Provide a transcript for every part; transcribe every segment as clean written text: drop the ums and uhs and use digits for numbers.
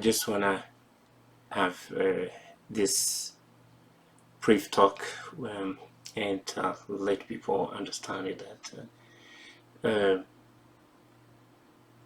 just wanna have this brief talk and let people understand it that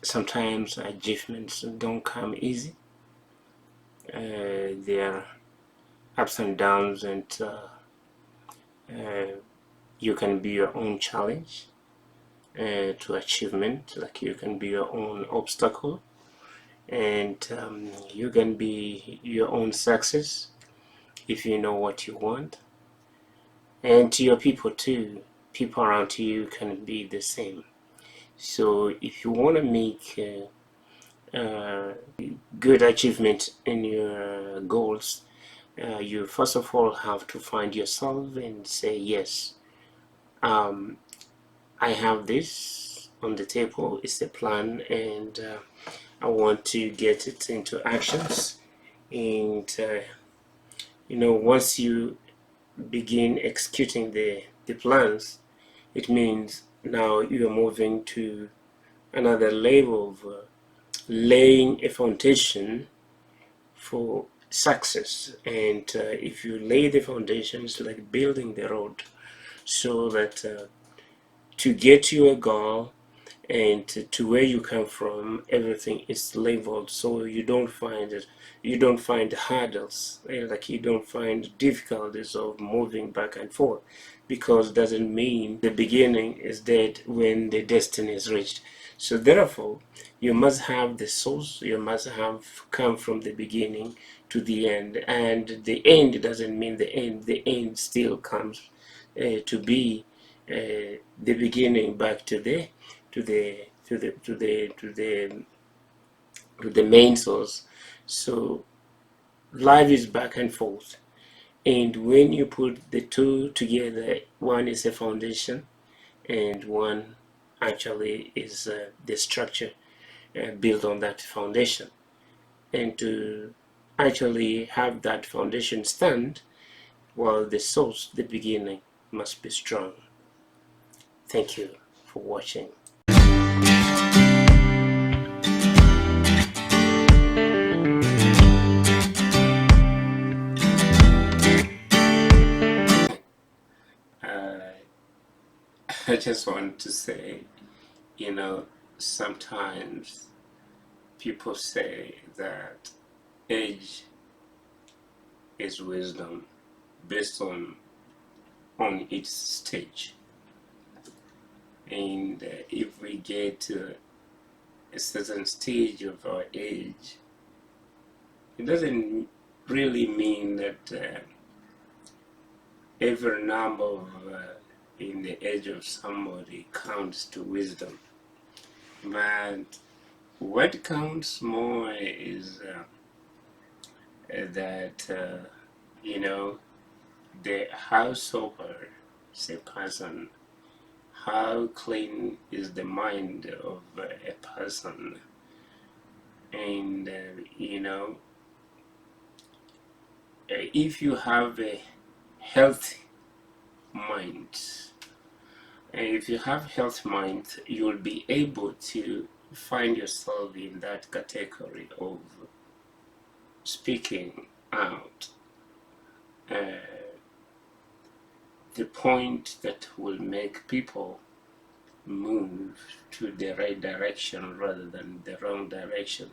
sometimes achievements don't come easy. There are ups and downs, and you can be your own challenge to achievement, like you can be your own obstacle, and you can be your own success if you know what you want. And to your people too, people around you can be the same. So if you want to make good achievement in your goals, you first of all have to find yourself and say, yes, I have this on the table, it's a plan, and I want to get it into actions. And once you begin executing the plans, it means now you are moving to another level of laying a foundation for success. And if you lay the foundation, it's like building the road, so that to get to your goal and to where you come from, everything is leveled, so you don't find hurdles, like you don't find difficulties of moving back and forth, because it doesn't mean the beginning is dead when the destiny is reached. So therefore, you must have the source, you must have come from the beginning to the end, and the end doesn't mean the end still comes to be the beginning back to the main source. So life is back and forth, and when you put the two together, one is a foundation and one actually is the structure built on that foundation. And to actually have that foundation stand, well, the source, the beginning, must be strong. Thank you for watching. I just want to say, sometimes people say that age is wisdom based on its stage. And if we get to a certain stage of our age, it doesn't really mean that every number of in the age of somebody counts to wisdom. But what counts more is that the how sober is a person, how clean is the mind of a person, and if you have a healthy mind, if you have healthy mind, you'll be able to find yourself in that category of speaking out the point that will make people move to the right direction rather than the wrong direction.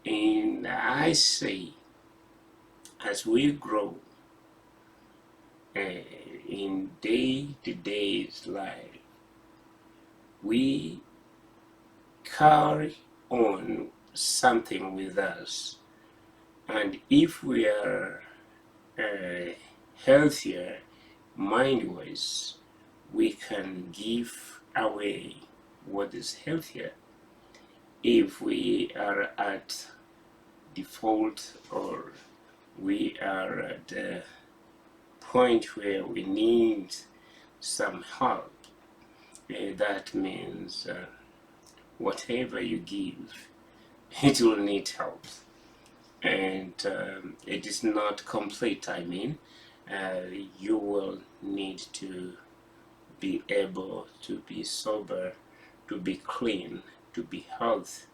And I say, as we grow in day-to-day life, we carry on something with us, and if we are healthier mind-wise, we can give away what is healthier. If we are at default, or we are at the point where we need some help, that means whatever you give, it will need help, and it is not complete. I mean, you will need to be able to be sober, to be clean, to be healthy,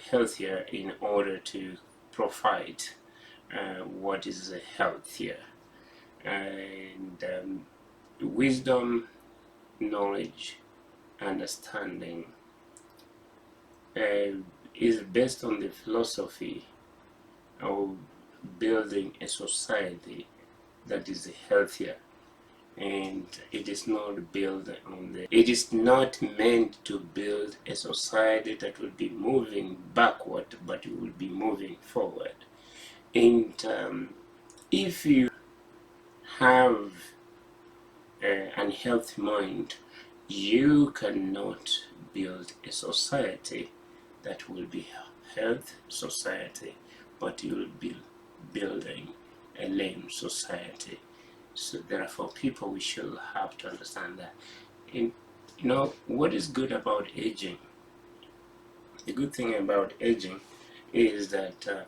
healthier in order to provide what is healthier. And wisdom, knowledge, understanding is based on the philosophy of building a society that is healthier, and it is not built on it is not meant to build a society that will be moving backward, but it will be moving forward. And if you have an unhealthy mind, you cannot build a society that will be a healthy society, but you will be building a lame society. So therefore, people, we should have to understand that. And what is good about aging? The good thing about aging is that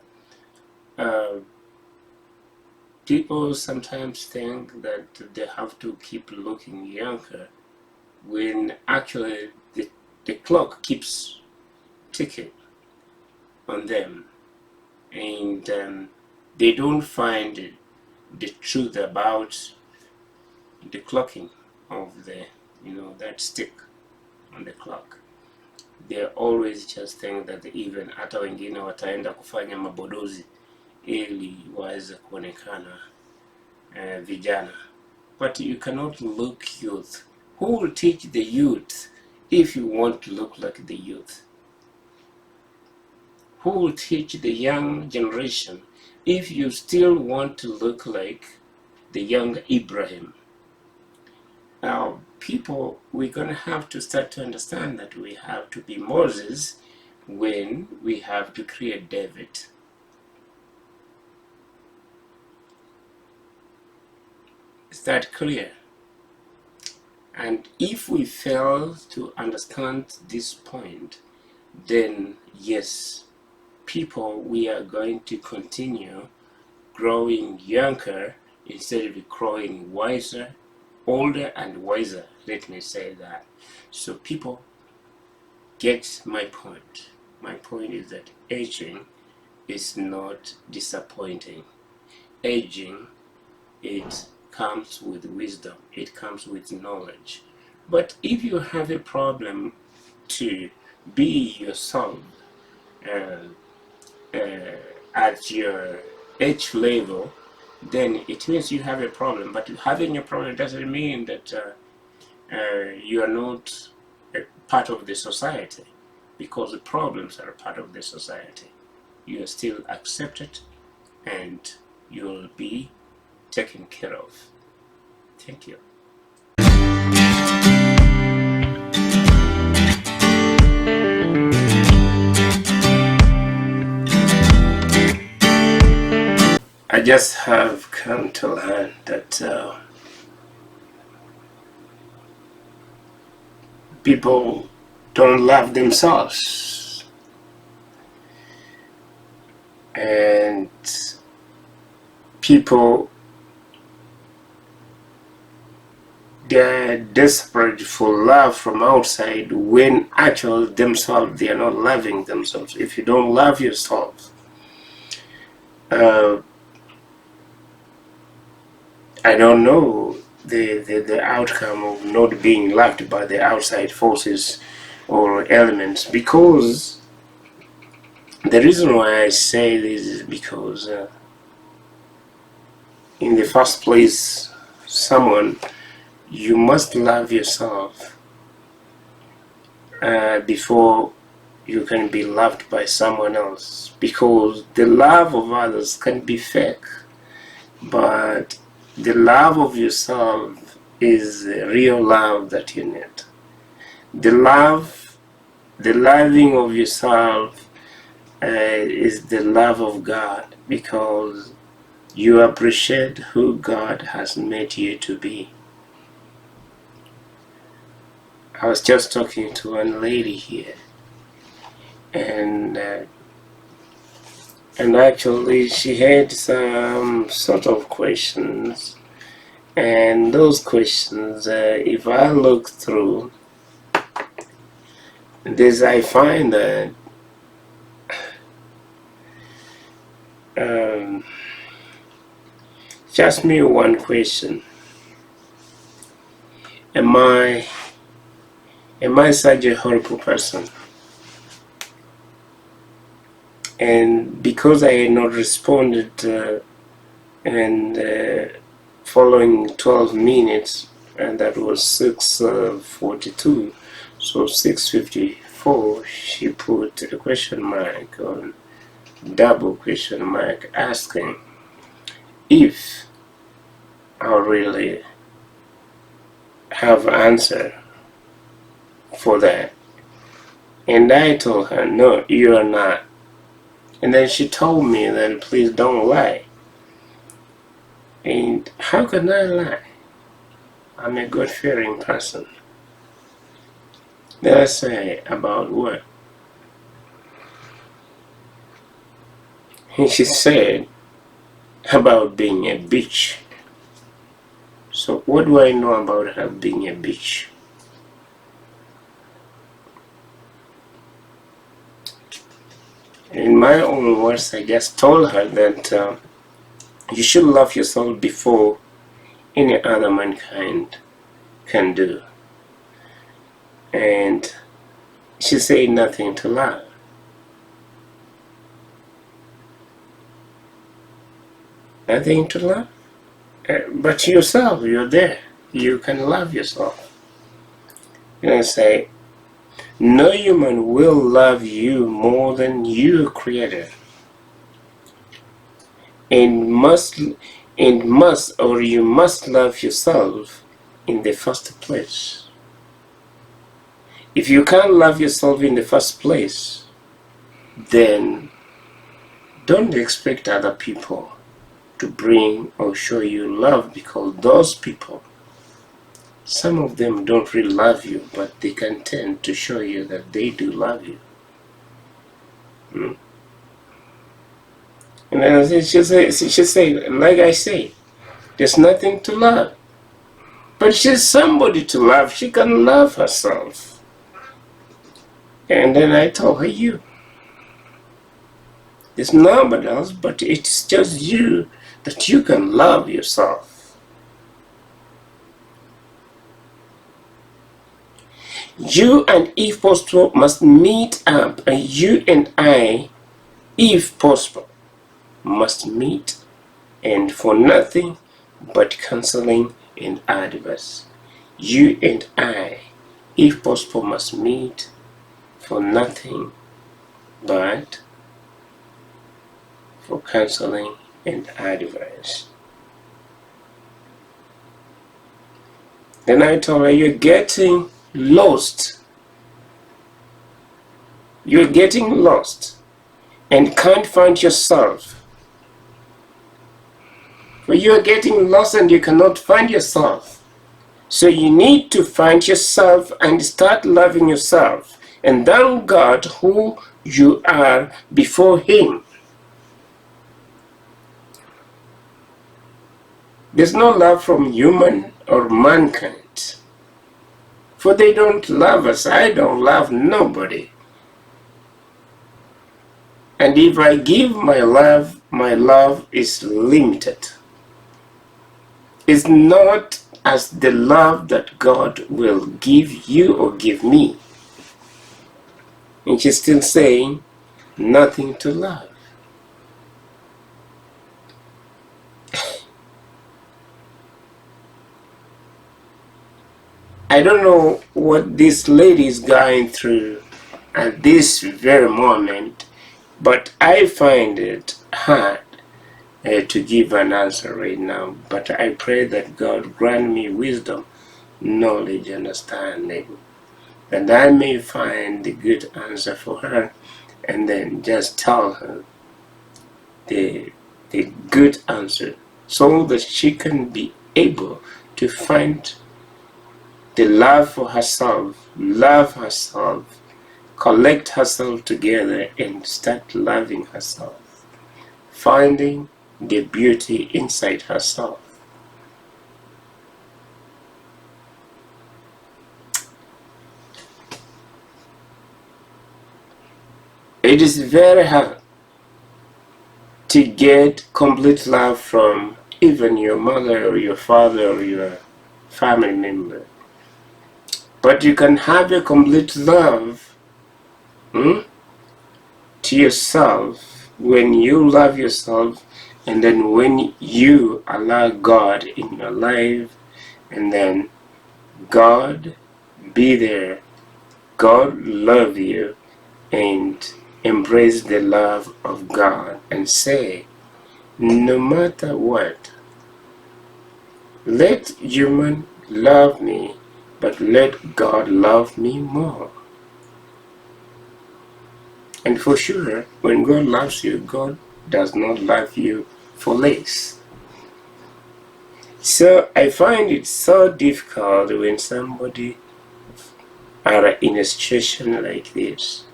people sometimes think that they have to keep looking younger, when actually the clock keeps ticking on them, and they don't find the truth about the clocking of the that stick on the clock. They always just think that even hata wengine wataenda kufanya mabodozi ili waweze kuonekana vijana, but you cannot look youth. Who will teach the youth if you want to look like the youth? Who will teach the young generation if you still want to look like the young Ibrahim? Now, people, we're going to have to start to understand that we have to be Moses when we have to create David. Is that clear? And if we fail to understand this point, then yes, people, we are going to continue growing younger instead of growing wiser, older and wiser, let me say that. So people, get my point. My point is that aging is not disappointing. Aging, it comes with wisdom, it comes with knowledge. But if you have a problem to be yourself at your age level, then it means you have a problem. But having a problem doesn't mean that you are not a part of the society, because the problems are a part of the society. You are still accepted and you'll be taken care of. Thank you. I just have come to learn that people don't love themselves, and people, they're desperate for love from outside, when actually themselves, they are not loving themselves. If you don't love yourself, I don't know the outcome of not being loved by the outside forces or elements, because the reason why I say this is because in the first place, you must love yourself before you can be loved by someone else, because the love of others can be fake, but the love of yourself is the real love that you need. The loving of yourself is the love of God, because you appreciate who God has made you to be. I was just talking to one lady here, and actually she had some sort of questions, and those questions, if I look through this, I find that Um, just me one question. Am I such a horrible person? And because I had not responded and following 12 minutes, and that was 6:42, so 6:54, she put a question mark on double question mark asking if I really have answer for that. And I told her, no, you are not. And then she told me, then please don't lie. And how can I lie? I'm a God-fearing person. Then I say, about what? And she said, about being a bitch. So what do I know about her being a bitch? In my own words, I just told her that you should love yourself before any other mankind can do. And she said nothing to love. Nothing to love? But yourself, you're there. You can love yourself. And I say, no human will love you more than you created. And you must love yourself in the first place. If you can't love yourself in the first place, then don't expect other people to bring or show you love, because those people, some of them don't really love you, but they can tend to show you that they do love you. And then she say, like I say, there's nothing to love. But she's somebody to love. She can love herself. And then I told her, there's nobody else, but it's just you, that you can love yourself. You and if possible must meet up, and you and I, if possible, must meet, and for nothing but counseling and advice. You and I, if possible, must meet for nothing but for counseling and advice. Then I told her, you're getting lost. You're getting lost and can't find yourself. For you're getting lost and you cannot find yourself. So you need to find yourself and start loving yourself and thank God who you are before Him. There's no love from human or mankind. For they don't love us. I don't love nobody. And if I give my love is limited. It's not as the love that God will give you or give me. And she's still saying, nothing to love. I don't know what this lady is going through at this very moment, but I find it hard to give an answer right now. But I pray that God grant me wisdom, knowledge, understanding, that I may find the good answer for her, and then just tell her the good answer, so that she can be able to find the love for herself, love herself, collect herself together, and start loving herself, finding the beauty inside herself. It is very hard to get complete love from even your mother or your father or your family member. But you can have a complete love to yourself when you love yourself, and then when you allow God in your life, and then God be there, God love you, and embrace the love of God and say, no matter what, let human love me, but let God love me more. And for sure, when God loves you, God does not love you for less. So I find it so difficult when somebody are in a situation like this.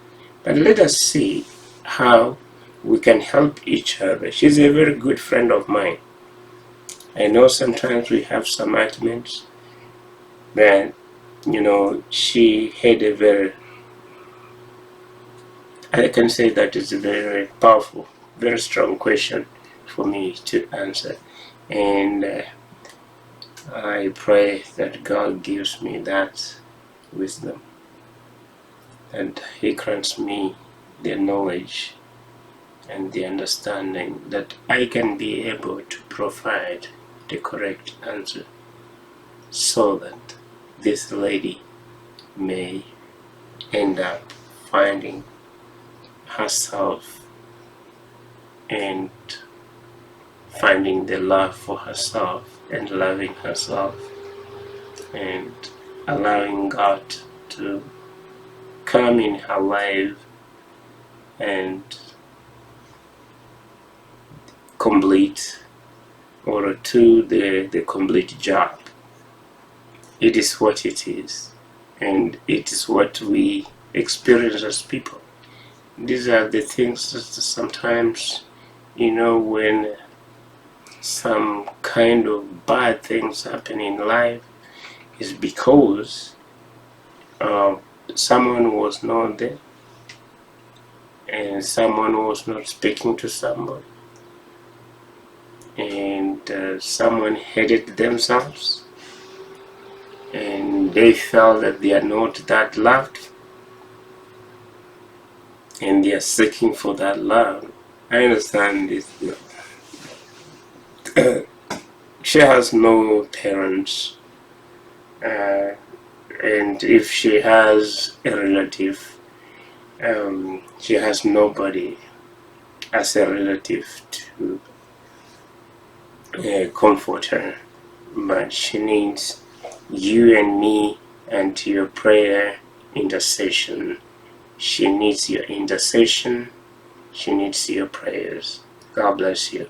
But let us see how we can help each other. She's a very good friend of mine. I know sometimes we have some arguments, but she had a very, I can say that it's a very powerful, very strong question for me to answer. And I pray that God gives me that wisdom, and He grants me the knowledge and the understanding that I can be able to provide the correct answer, so that this lady may end up finding herself and finding the love for herself and loving herself and allowing God to come in her life and complete or do the complete job. It is what it is, and it is what we experience as people. These are the things that sometimes, when some kind of bad things happen in life, is because someone was not there, and someone was not speaking to somebody, and someone hated themselves, and they felt that they are not that loved, and they are seeking for that love. I understand this. She has no parents, and if she has a relative, she has nobody as a relative to comfort her. But she needs you and me and your prayer intercession. She needs your intercession. She needs your prayers. God bless you.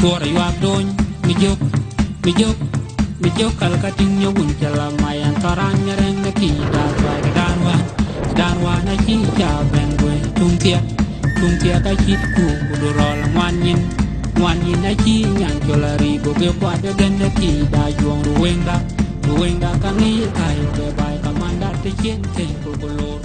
Tora yu abdony mi jok kalkatin yo wun jala mayan toran nyereng na ki da twa danwa na chi cha ben gwe tung tia ka chit ku budurol ngwan yin na chi nyan jola ri go ge kwa de gen na ki da juang ruwenga ka ngi ai ke bai kamanda te chen te ko lor